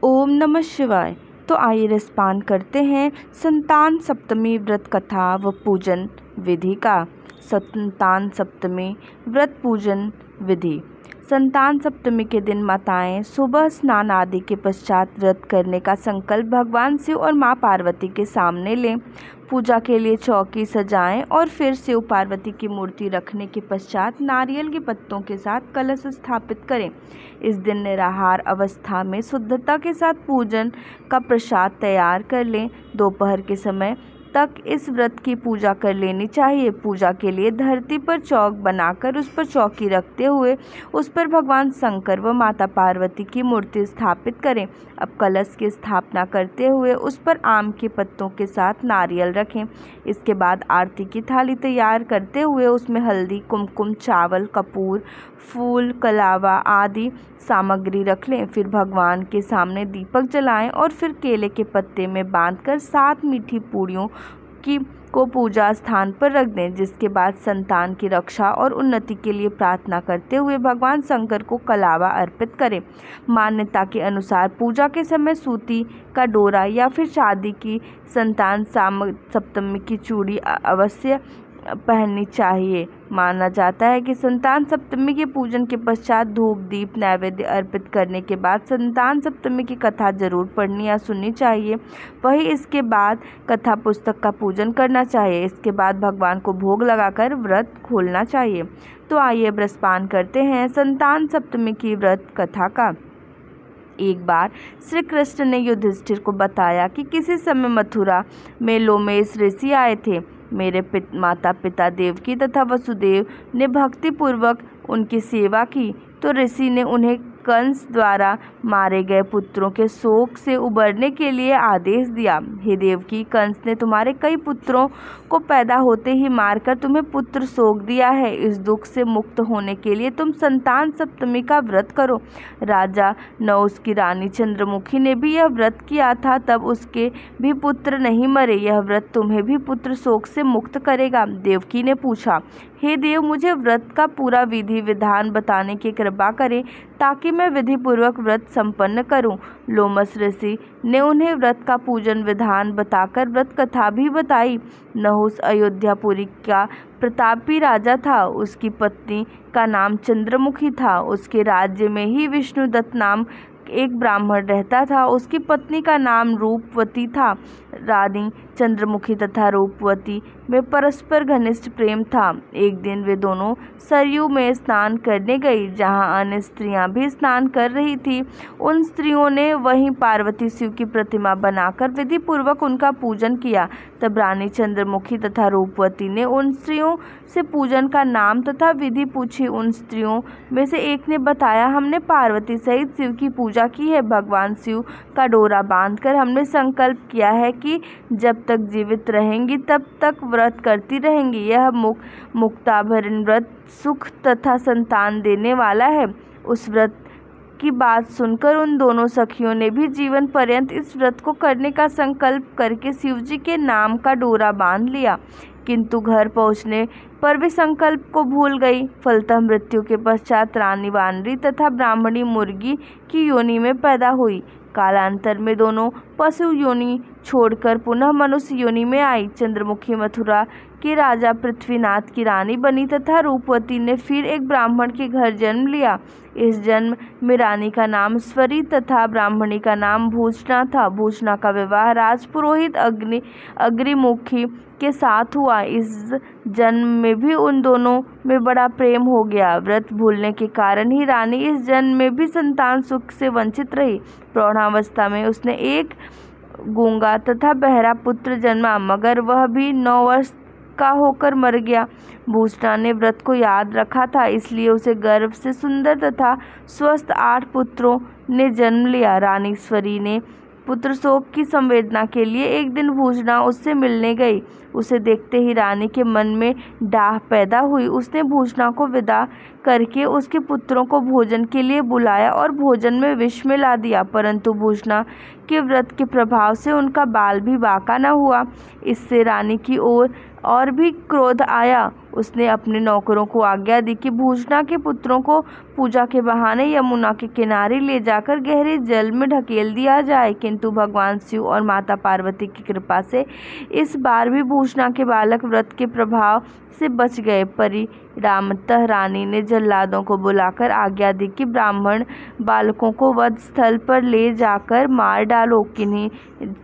ओम नमः शिवाय। तो आइए रसपान करते हैं संतान सप्तमी व्रत कथा व पूजन विधि का। संतान सप्तमी व्रत पूजन विधि। संतान सप्तमी के दिन माताएं सुबह स्नान आदि के पश्चात व्रत करने का संकल्प भगवान शिव और मां पार्वती के सामने लें। पूजा के लिए चौकी सजाएं और फिर शिव पार्वती की मूर्ति रखने के पश्चात नारियल के पत्तों के साथ कलश स्थापित करें। इस दिन निराहार अवस्था में शुद्धता के साथ पूजन का प्रसाद तैयार कर लें। दोपहर के समय तक इस व्रत की पूजा कर लेनी चाहिए। पूजा के लिए धरती पर चौक बनाकर उस पर चौकी रखते हुए उस पर भगवान शंकर व माता पार्वती की मूर्ति स्थापित करें। अब कलश की स्थापना करते हुए उस पर आम के पत्तों के साथ नारियल रखें। इसके बाद आरती की थाली तैयार करते हुए उसमें हल्दी, कुमकुम, चावल, कपूर, फूल, कलावा आदि सामग्री रख लें। फिर भगवान के सामने दीपक जलाएं और फिर केले के पत्ते में बांधकर 7 मीठी पूड़ियों को पूजा स्थान पर रख दें। जिसके बाद संतान की रक्षा और उन्नति के लिए प्रार्थना करते हुए भगवान शंकर को कलावा अर्पित करें। मान्यता के अनुसार पूजा के समय सूती का डोरा या फिर चांदी की संतान सप्तमी की चूड़ी अवश्य पहननी चाहिए। माना जाता है कि संतान सप्तमी के पूजन के पश्चात धूप दीप नैवेद्य अर्पित करने के बाद संतान सप्तमी की कथा जरूर पढ़नी या सुननी चाहिए। वही इसके बाद कथा पुस्तक का पूजन करना चाहिए। इसके बाद भगवान को भोग लगाकर व्रत खोलना चाहिए। तो आइए व्रतपान करते हैं संतान सप्तमी की व्रत कथा का। एक बार श्री कृष्ण ने युधिष्ठिर को बताया कि किसी समय मथुरा में लोमेश ऋषि आए थे। मेरे माता पिता देवकी तथा वसुदेव ने भक्तिपूर्वक उनकी सेवा की तो ऋषि ने उन्हें कंस द्वारा मारे गए पुत्रों के शोक से उबरने के लिए आदेश दिया। हे देवकी, कंस ने तुम्हारे कई पुत्रों को पैदा होते ही मारकर तुम्हें पुत्र शोक दिया है। इस दुख से मुक्त होने के लिए तुम संतान सप्तमी का व्रत करो। राजा नहुष की रानी चंद्रमुखी ने भी यह व्रत किया था, तब उसके भी पुत्र नहीं मरे। यह व्रत तुम्हें भी पुत्र शोक से मुक्त करेगा। देवकी ने पूछा, हे देव, मुझे व्रत का पूरा विधि विधान बताने की कृपा करें ताकि मैं विधि पूर्वक व्रत संपन्न करूं। लोमस ऋषि ने उन्हें व्रत का पूजन विधान बताकर व्रत कथा भी बताई। नहुष अयोध्यापुरी का प्रतापी राजा था। उसकी पत्नी का नाम चंद्रमुखी था। उसके राज्य में ही विष्णुदत्त नाम एक ब्राह्मण रहता था। उसकी पत्नी का नाम रूपवती था। रानी चंद्रमुखी तथा रूपवती में परस्पर घनिष्ठ प्रेम था। एक दिन वे दोनों सरयू में स्नान करने गई, जहां अन्य स्त्रियां भी स्नान कर रही थी। उन स्त्रियों ने वहीं पार्वती शिव की प्रतिमा बनाकर विधि पूर्वक उनका पूजन किया। तब रानी चंद्रमुखी तथा रूपवती ने उन स्त्रियों से पूजन का नाम तथा विधि पूछी। उन स्त्रियों में से एक ने बताया, हमने पार्वती सहित शिव की पूजा की है। भगवान शिव का डोरा बांधकर हमने संकल्प किया है कि जब तक जीवित रहेंगी तब तक व्रत करती रहेंगी। यह मुक्ताभरण व्रत सुख तथा संतान देने वाला है। उस व्रत की बात सुनकर उन दोनों सखियों ने भी जीवन पर्यंत इस व्रत को करने का संकल्प करके शिवजी के नाम का डोरा बांध लिया, किंतु घर पहुंचने पर भी संकल्प को भूल गई। फलतः मृत्यु के पश्चात रानी वानरी तथा ब्राह्मणी मुर्गी की योनि में पैदा हुई। कालांतर में दोनों पशु योनि छोड़कर पुनः मनुष्य योनि में आई। चंद्रमुखी मथुरा के राजा पृथ्वीनाथ की रानी बनी तथा रूपवती ने फिर एक ब्राह्मण के घर जन्म लिया। इस जन्म में रानी का नाम स्वरी तथा ब्राह्मणी का नाम भूषणा था। भूषणा का विवाह राजपुरोहित अग्निमुखी के साथ हुआ। इस जन्म में भी उन दोनों में बड़ा प्रेम हो गया। व्रत भूलने के कारण ही रानी इस जन्म में भी संतान सुख से वंचित रही। प्रौढ़ावस्था में उसने एक गूंगा तथा बहरा पुत्र जन्मा, मगर वह भी 9 वर्ष का होकर मर गया। भूषणा ने व्रत को याद रखा था, इसलिए उसे गर्भ से सुंदर तथा स्वस्थ 8 पुत्रों ने जन्म लिया। रानी स्वरी ने पुत्र शोक की संवेदना के लिए एक दिन भूषणा उससे मिलने गई। उसे देखते ही रानी के मन में डाह पैदा हुई। उसने भूषणा को विदा करके उसके पुत्रों को भोजन के लिए बुलाया और भोजन में विष मिला दिया, परंतु भूषणा के व्रत के प्रभाव से उनका बाल भी बाका न हुआ। इससे रानी की ओर और भी क्रोध आया। उसने अपने नौकरों को आज्ञा दी कि भूषणा के पुत्रों को पूजा के बहाने यमुना के किनारे ले जाकर गहरे जल में ढकेल दिया जाए। किंतु भगवान शिव और माता पार्वती की कृपा से इस बार भी भूषणा के बालक व्रत के प्रभाव से बच गए। परिणामतः रानी ने जल्लादों को बुलाकर आज्ञा दी कि ब्राह्मण बालकों को वध स्थल पर ले जाकर मार डालो।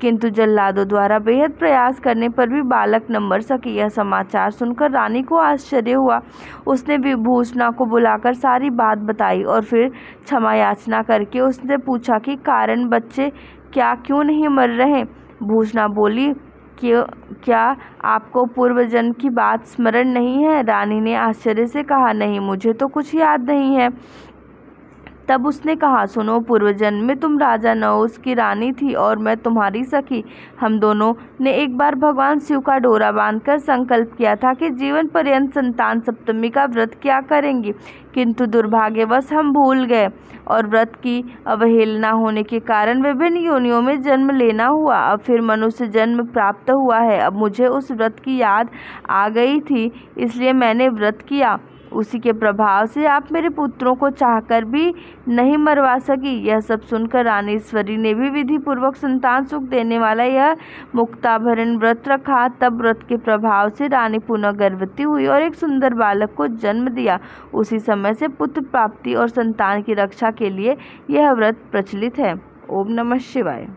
किंतु जल्लादों द्वारा बेहद प्रयास करने पर भी बालक न मर सके। यह समाचार सुनकर रानी को आश्चर्य हुआ। उसने विभूषणा को बुलाकर सारी बात बताई और फिर क्षमा याचना करके उसने पूछा कि कारण बच्चे क्यों नहीं मर रहे। भूषणा बोली कि क्या आपको पूर्व जन्म की बात स्मरण नहीं है। रानी ने आश्चर्य से कहा, नहीं, मुझे तो कुछ याद नहीं है। तब उसने कहा, सुनो, पूर्व जन्म में तुम राजा नहुस की रानी थी और मैं तुम्हारी सखी। हम दोनों ने एक बार भगवान शिव का डोरा बांधकर संकल्प किया था कि जीवन पर्यंत संतान सप्तमी का व्रत किया करेंगे, किंतु दुर्भाग्यवश हम भूल गए और व्रत की अवहेलना होने के कारण विभिन्न योनियों में जन्म लेना हुआ। अब फिर मनुष्य जन्म प्राप्त हुआ है। अब मुझे उस व्रत की याद आ गई थी, इसलिए मैंने व्रत किया। उसी के प्रभाव से आप मेरे पुत्रों को चाहकर भी नहीं मरवा सकी। यह सब सुनकर रानीश्वरी ने भी विधि पूर्वक संतान सुख देने वाला यह मुक्ताभरण व्रत रखा। तब व्रत के प्रभाव से रानी पुनः गर्भवती हुई और एक सुंदर बालक को जन्म दिया। उसी समय से पुत्र प्राप्ति और संतान की रक्षा के लिए यह व्रत प्रचलित है। ओम नमः शिवाय।